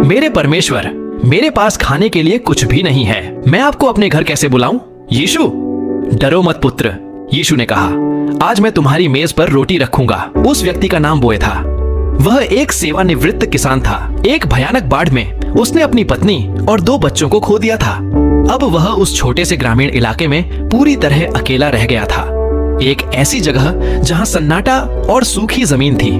मेरे परमेश्वर, मेरे पास खाने के लिए कुछ भी नहीं है, मैं आपको अपने घर कैसे बुलाऊं? यीशु, डरो मत पुत्र, यीशु ने कहा, आज मैं तुम्हारी मेज पर रोटी रखूंगा। उस व्यक्ति का नाम बोए था। वह एक सेवानिवृत्त किसान था। एक भयानक बाढ़ में उसने अपनी पत्नी और 2 बच्चों को खो दिया था। अब वह उस छोटे से ग्रामीण इलाके में पूरी तरह अकेला रह गया था, एक ऐसी जगह जहां सन्नाटा और सूखी जमीन थी।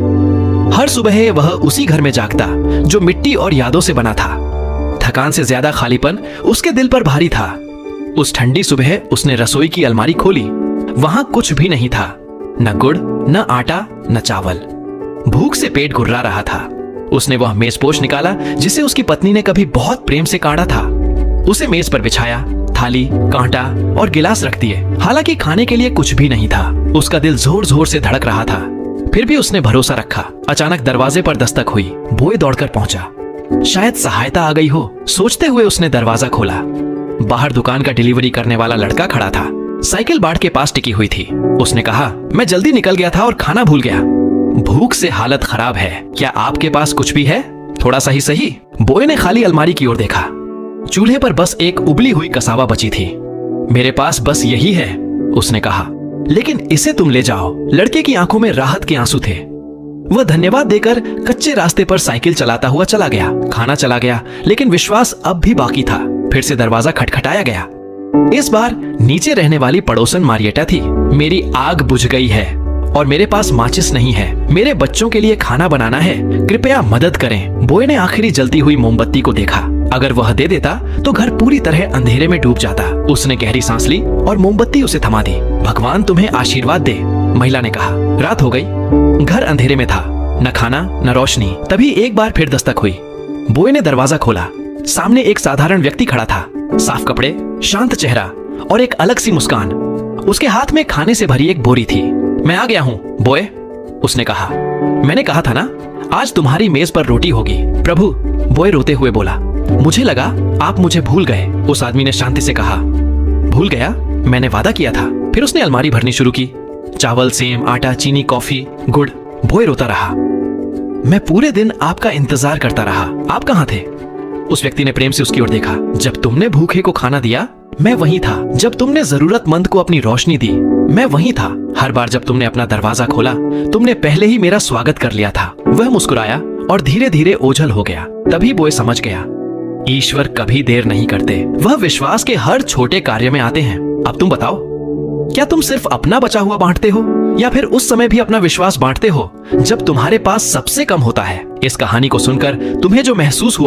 हर सुबह वह उसी घर में जागता जो मिट्टी और यादों से बना था। थकान से ज्यादा खालीपन उसके दिल पर भारी था। उस ठंडी सुबह उसने रसोई की अलमारी खोली। वहां कुछ भी नहीं था, न गुड़, न आटा, न चावल। भूख से पेट गुर्रा रहा था। उसने वह मेजपोश निकाला जिसे उसकी पत्नी ने कभी बहुत प्रेम से काढ़ा था। उसे मेज पर बिछाया, थाली, कांटा और गिलास रख दिए। हालांकि खाने के लिए कुछ भी नहीं था। उसका दिल जोर जोर से धड़क रहा था, फिर भी उसने भरोसा रखा। अचानक दरवाजे पर दस्तक हुई। बोए दौड़कर पहुंचा। शायद सहायता आ गई हो, सोचते हुए उसने दरवाजा खोला। बाहर दुकान का डिलीवरी करने वाला लड़का खड़ा था। साइकिल बाड़ के पास टिकी हुई थी। उसने कहा, मैं जल्दी निकल गया था और खाना भूल गया। भूख से हालत खराब है, क्या आपके पास कुछ भी है? थोड़ा सा ही सही। बोए ने खाली अलमारी की ओर देखा। चूल्हे पर बस एक उबली हुई कसावा बची थी। मेरे पास बस यही है, उसने कहा, लेकिन इसे तुम ले जाओ। लड़के की आंखों में राहत के आंसू थे। वह धन्यवाद देकर कच्चे रास्ते पर साइकिल चलाता हुआ चला गया। खाना चला गया, लेकिन विश्वास अब भी बाकी था। फिर से दरवाजा खटखटाया गया। इस बार नीचे रहने वाली पड़ोसन मारिएटा थी। मेरी आग बुझ गई है और मेरे पास माचिस नहीं है। मेरे बच्चों के लिए खाना बनाना है, कृपया मदद करें। बोए ने आखिरी जलती हुई मोमबत्ती को देखा। अगर वह दे देता तो घर पूरी तरह अंधेरे में डूब जाता। उसने गहरी सांस ली और मोमबत्ती उसे थमा दी। भगवान तुम्हें आशीर्वाद दे, महिला ने कहा। रात हो गई। घर अंधेरे में था, न खाना न रोशनी। तभी एक बार फिर दस्तक हुई। बोए ने दरवाजा खोला। सामने एक साधारण व्यक्ति खड़ा था, साफ कपड़े, शांत चेहरा और एक अलग सी मुस्कान। उसके हाथ में खाने से भरी एक बोरी थी। मैं आ गया हूँ बोए, उसने कहा। मैंने कहा था ना, आज तुम्हारी मेज पर रोटी होगी। प्रभु, बोए रोते हुए बोला, मुझे लगा आप मुझे भूल गए। उस आदमी ने शांति से कहा, भूल गया? मैंने वादा किया था। फिर उसने अलमारी भरनी शुरू की। चावल, सेम, आटा, चीनी, कॉफी, गुड़। बोए रोता रहा। मैं पूरे दिन आपका इंतजार करता रहा, आप कहाँ थे? उस व्यक्ति ने प्रेम से उसकी ओर देखा। जब तुमने भूखे को खाना दिया, मैं वहीं था। जब तुमने जरूरतमंद को अपनी रोशनी दी, मैं वहीं था। हर बार जब तुमने अपना दरवाजा खोला, तुमने पहले ही मेरा स्वागत कर लिया था। वह मुस्कुराया और धीरे धीरे ओझल हो गया। तभी बोए समझ गया, ईश्वर कभी देर नहीं करते। वह विश्वास के हर छोटे कार्य में आते हैं। अब तुम बताओ, क्या तुम सिर्फ अपना बचा हुआ बांटते हो या फिर उस समय भी अपना विश्वास बांटते हो जब तुम्हारे पास सबसे कम होता है? इस कहानी को सुनकर तुम्हें जो महसूस हुआ